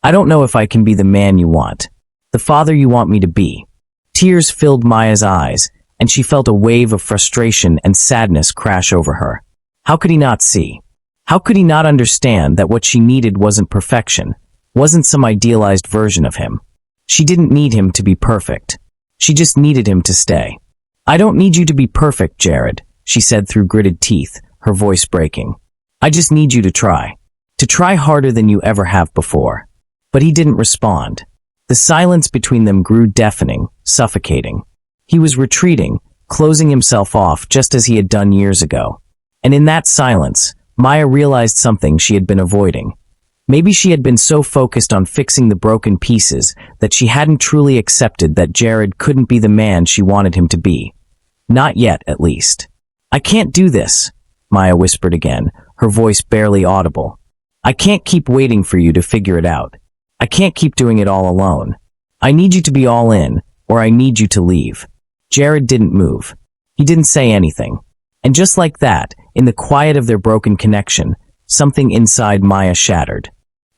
I don't know if I can be the man you want, the father you want me to be. Tears filled Maya's eyes, and she felt a wave of frustration and sadness crash over her. How could he not see? How could he not understand that what she needed wasn't perfection, wasn't some idealized version of him? She didn't need him to be perfect. She just needed him to stay. I don't need you to be perfect, Jared, she said through gritted teeth, her voice breaking. I just need you to try harder than you ever have before. But he didn't respond. The silence between them grew deafening, suffocating. He was retreating, closing himself off just as he had done years ago. And in that silence, Maya realized something she had been avoiding. Maybe she had been so focused on fixing the broken pieces that she hadn't truly accepted that Jared couldn't be the man she wanted him to be. Not yet, at least. I can't do this, Maya whispered again, her voice barely audible. I can't keep waiting for you to figure it out. I can't keep doing it all alone. I need you to be all in, or I need you to leave. Jared didn't move. He didn't say anything. And just like that, in the quiet of their broken connection, something inside Maya shattered.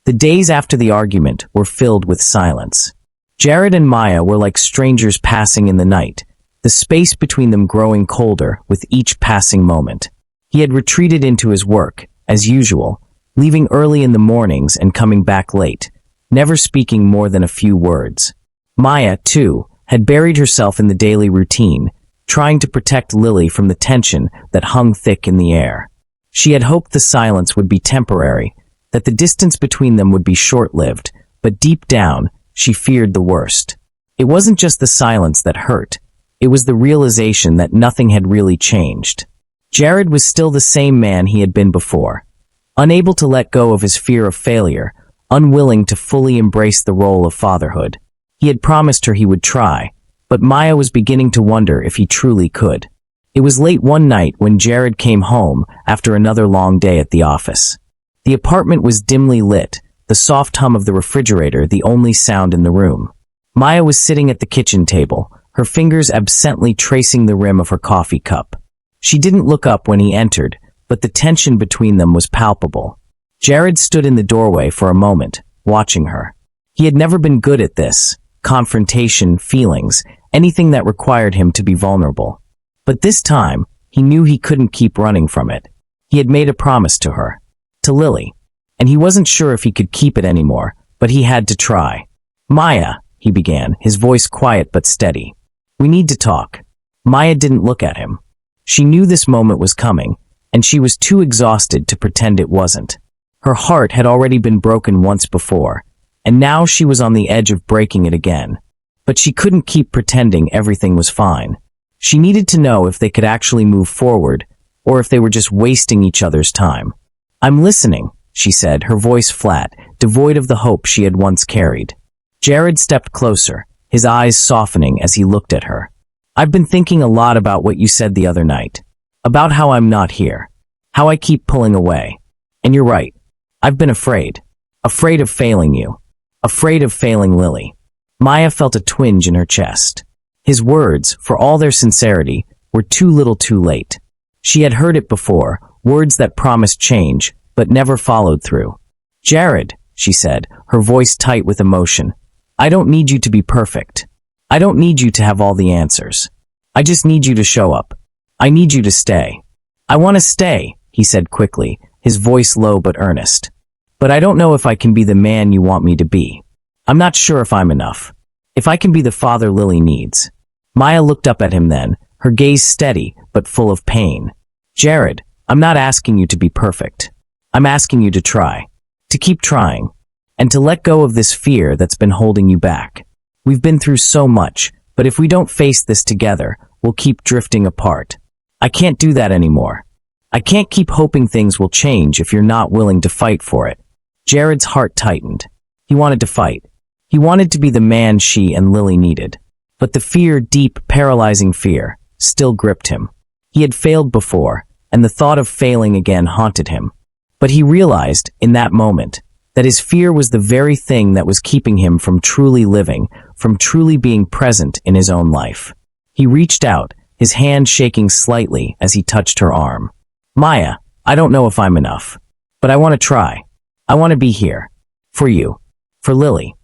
The days after the argument were filled with silence. Jared and Maya were like strangers passing in the night, the space between them growing colder with each passing moment. He had retreated into his work, as usual, leaving early in the mornings and coming back late, never speaking more than a few words. Maya, too, had buried herself in the daily routine, trying to protect Lily from the tension that hung thick in the air. She had hoped the silence would be temporary, that the distance between them would be short-lived, but deep down, she feared the worst. It wasn't just the silence that hurt. It was the realization that nothing had really changed. Jared was still the same man he had been before, unable to let go of his fear of failure, unwilling to fully embrace the role of fatherhood. He had promised her he would try, but Maya was beginning to wonder if he truly could. It was late one night when Jared came home after another long day at the office. The apartment was dimly lit, the soft hum of the refrigerator the only sound in the room. Maya was sitting at the kitchen table, her fingers absently tracing the rim of her coffee cup. She didn't look up when he entered, but the tension between them was palpable. Jared stood in the doorway for a moment, watching her. He had never been good at this: confrontation, feelings, anything that required him to be vulnerable. But this time, he knew he couldn't keep running from it. He had made a promise to her, to Lily, and he wasn't sure if he could keep it anymore, but he had to try. "Maya," he began, his voice quiet but steady. "We need to talk." Maya didn't look at him. She knew this moment was coming, and she was too exhausted to pretend it wasn't. Her heart had already been broken once before, and now she was on the edge of breaking it again. But she couldn't keep pretending everything was fine. She needed to know if they could actually move forward, or if they were just wasting each other's time. "I'm listening," she said, her voice flat, devoid of the hope she had once carried. Jared stepped closer, his eyes softening as he looked at her. "I've been thinking a lot about what you said the other night. About how I'm not here. How I keep pulling away. And you're right. I've been afraid. Afraid of failing you. Afraid of failing Lily." Maya felt a twinge in her chest. His words, for all their sincerity, were too little too late. She had heard it before, words that promised change, but never followed through. "Jared," she said, her voice tight with emotion, "I don't need you to be perfect. I don't need you to have all the answers. I just need you to show up. I need you to stay." "I want to stay," he said quickly, his voice low but earnest. "But I don't know if I can be the man you want me to be. I'm not sure if I'm enough. If I can be the father Lily needs." Maya looked up at him then, her gaze steady but full of pain. "Jared, I'm not asking you to be perfect. I'm asking you to try. To keep trying. And to let go of this fear that's been holding you back. We've been through so much, but if we don't face this together, we'll keep drifting apart. I can't do that anymore. I can't keep hoping things will change if you're not willing to fight for it." Jared's heart tightened. He wanted to fight. He wanted to be the man she and Lily needed. But the fear, deep, paralyzing fear, still gripped him. He had failed before, and the thought of failing again haunted him. But he realized, in that moment, that his fear was the very thing that was keeping him from truly living, from truly being present in his own life. He reached out, his hand shaking slightly as he touched her arm. "Maya, I don't know if I'm enough. But I want to try. I want to be here. For you. For Lily."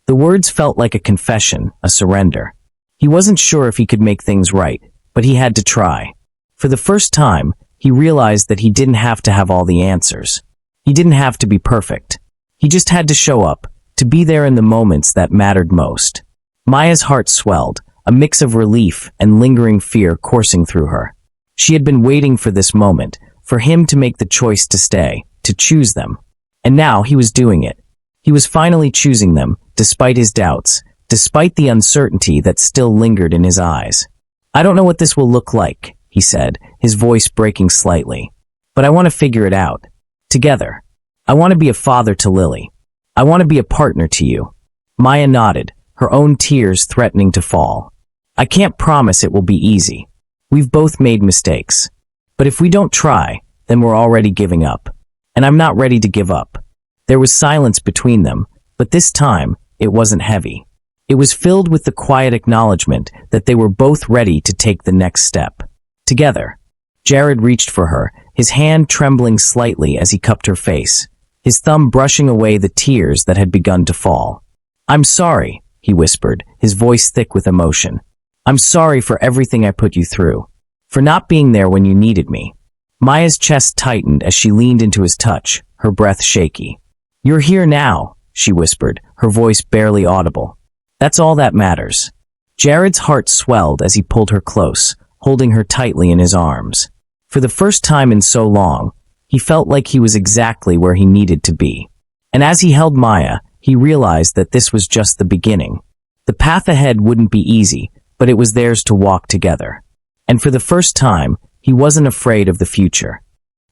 The words felt like a confession, a surrender. He wasn't sure if he could make things right, but he had to try. For the first time, he realized that he didn't have to have all the answers. He didn't have to be perfect. He just had to show up, to be there in the moments that mattered most. Maya's heart swelled, a mix of relief and lingering fear coursing through her. She had been waiting for this moment, for him to make the choice to stay, to choose them. And now he was doing it. He was finally choosing them, despite his doubts, despite the uncertainty that still lingered in his eyes. "I don't know what this will look like," he said, his voice breaking slightly. "But I want to figure it out. Together. I want to be a father to Lily. I want to be a partner to you." Maya nodded, her own tears threatening to fall. "I can't promise it will be easy. We've both made mistakes. But if we don't try, then we're already giving up. And I'm not ready to give up." There was silence between them, but this time, it wasn't heavy. It was filled with the quiet acknowledgement that they were both ready to take the next step. Together. Jared reached for her, his hand trembling slightly as he cupped her face, his thumb brushing away the tears that had begun to fall. "I'm sorry," he whispered, his voice thick with emotion. "I'm sorry for everything I put you through. For not being there when you needed me." Maya's chest tightened as she leaned into his touch, her breath shaky. "You're here now," she whispered, her voice barely audible. "That's all that matters." Jared's heart swelled as he pulled her close, holding her tightly in his arms. For the first time in so long, he felt like he was exactly where he needed to be. And as he held Maya, he realized that this was just the beginning. The path ahead wouldn't be easy, but it was theirs to walk together. And for the first time, he wasn't afraid of the future.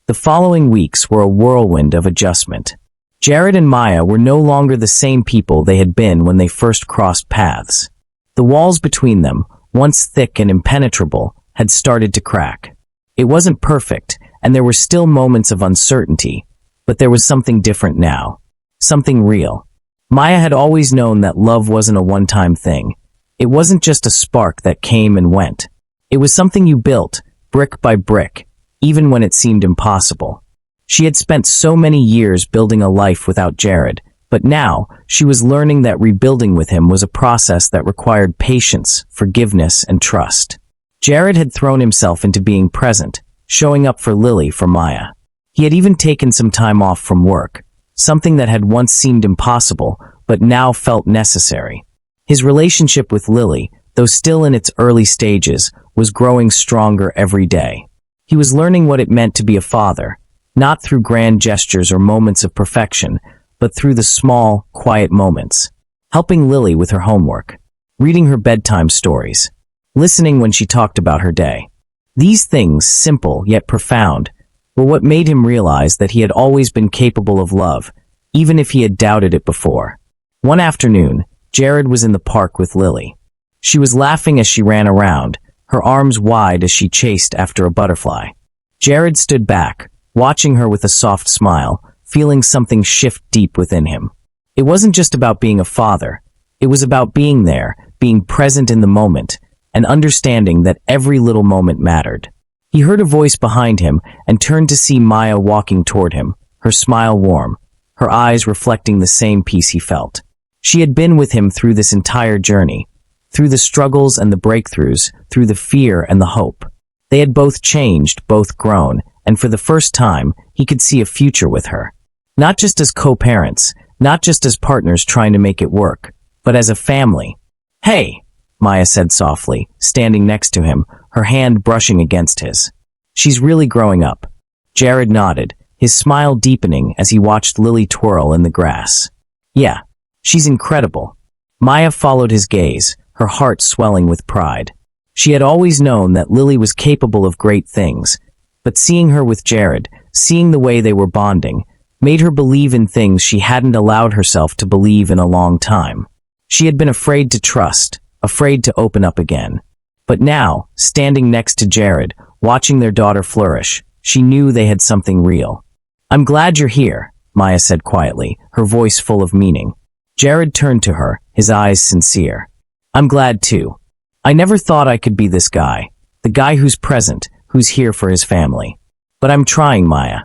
The following weeks were a whirlwind of adjustment. Jared and Maya were no longer the same people they had been when they first crossed paths. The walls between them, once thick and impenetrable, had started to crack. It wasn't perfect, and there were still moments of uncertainty, but there was something different now. Something real. Maya had always known that love wasn't a one-time thing. It wasn't just a spark that came and went. It was something you built, brick by brick, even when it seemed impossible. She had spent so many years building a life without Jared, but now she was learning that rebuilding with him was a process that required patience, forgiveness, and trust. Jared had thrown himself into being present, showing up for Lily for Maya. He had even taken some time off from work, something that had once seemed impossible, but now felt necessary. His relationship with Lily, though still in its early stages, was growing stronger every day. He was learning what it meant to be a father, not through grand gestures or moments of perfection, but through the small, quiet moments. Helping Lily with her homework, reading her bedtime stories, listening when she talked about her day. These things, simple yet profound, were what made him realize that he had always been capable of love, even if he had doubted it before. One afternoon, Jared was in the park with Lily. She was laughing as she ran around, her arms wide as she chased after a butterfly. Jared stood back, watching her with a soft smile, feeling something shift deep within him. It wasn't just about being a father. It was about being there, being present in the moment, and understanding that every little moment mattered. He heard a voice behind him and turned to see Maya walking toward him, her smile warm, her eyes reflecting the same peace he felt. She had been with him through this entire journey, through the struggles and the breakthroughs, through the fear and the hope. They had both changed, both grown, and for the first time, he could see a future with her. Not just as co-parents, not just as partners trying to make it work, but as a family. "Hey," Maya said softly, standing next to him, her hand brushing against his. "She's really growing up." Jared nodded, his smile deepening as he watched Lily twirl in the grass. "Yeah, she's incredible." Maya followed his gaze, her heart swelling with pride. She had always known that Lily was capable of great things, but seeing her with Jared, seeing the way they were bonding, made her believe in things she hadn't allowed herself to believe in a long time. She had been afraid to trust, afraid to open up again. But now, standing next to Jared, watching their daughter flourish, she knew they had something real. "I'm glad you're here," Maya said quietly, her voice full of meaning. Jared turned to her, his eyes sincere. "I'm glad too. I never thought I could be this guy, the guy who's present, who's here for his family. But I'm trying, Maya.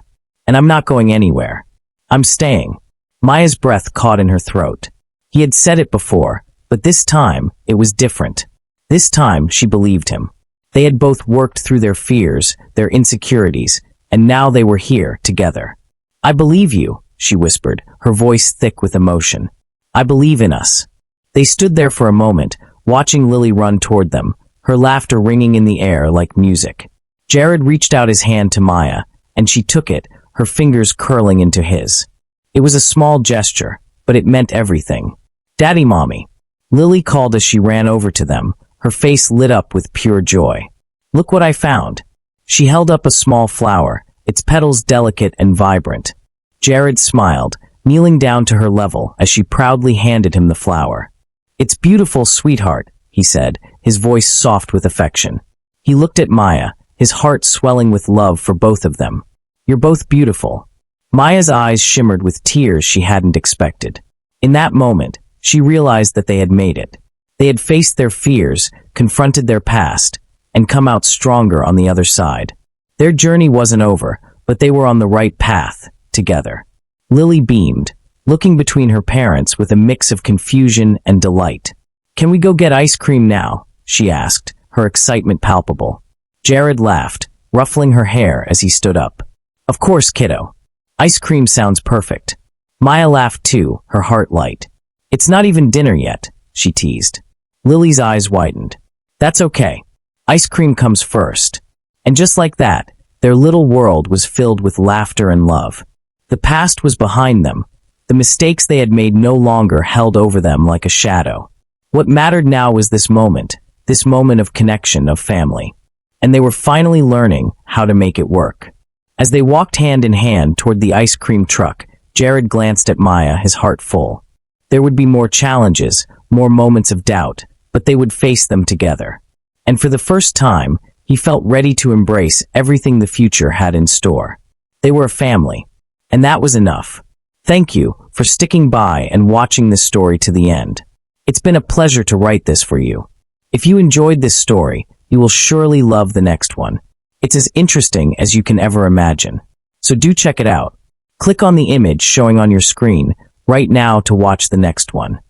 And I'm not going anywhere. I'm staying." Maya's breath caught in her throat. He had said it before, but this time, it was different. This time, she believed him. They had both worked through their fears, their insecurities, and now they were here, together. "I believe you," she whispered, her voice thick with emotion. "I believe in us." They stood there for a moment, watching Lily run toward them, her laughter ringing in the air like music. Jared reached out his hand to Maya, and she took it, her fingers curling into his. It was a small gesture, but it meant everything. "Daddy, Mommy," Lily called as she ran over to them, her face lit up with pure joy. "Look what I found." She held up a small flower, its petals delicate and vibrant. Jared smiled, kneeling down to her level as she proudly handed him the flower. "It's beautiful, sweetheart," he said, his voice soft with affection. He looked at Maya, his heart swelling with love for both of them. "You're both beautiful." Maya's eyes shimmered with tears she hadn't expected. In that moment, she realized that they had made it. They had faced their fears, confronted their past, and come out stronger on the other side. Their journey wasn't over, but they were on the right path, together. Lily beamed, looking between her parents with a mix of confusion and delight. "Can we go get ice cream now?" she asked, her excitement palpable. Jared laughed, ruffling her hair as he stood up. "Of course, kiddo. Ice cream sounds perfect." Maya laughed too, her heart light. "It's not even dinner yet," she teased. Lily's eyes widened. "That's okay. Ice cream comes first." And just like that, their little world was filled with laughter and love. The past was behind them. The mistakes they had made no longer held over them like a shadow. What mattered now was this moment of connection, of family. And they were finally learning how to make it work. As they walked hand in hand toward the ice cream truck, Jared glanced at Maya, his heart full. There would be more challenges, more moments of doubt, but they would face them together. And for the first time, he felt ready to embrace everything the future had in store. They were a family. And that was enough. "Thank you," for sticking by and watching this story to the end. It's been a pleasure to write this for you. If you enjoyed this story, you will surely love the next one. It's as interesting as you can ever imagine. So do check it out. Click on the image showing on your screen right now to watch the next one.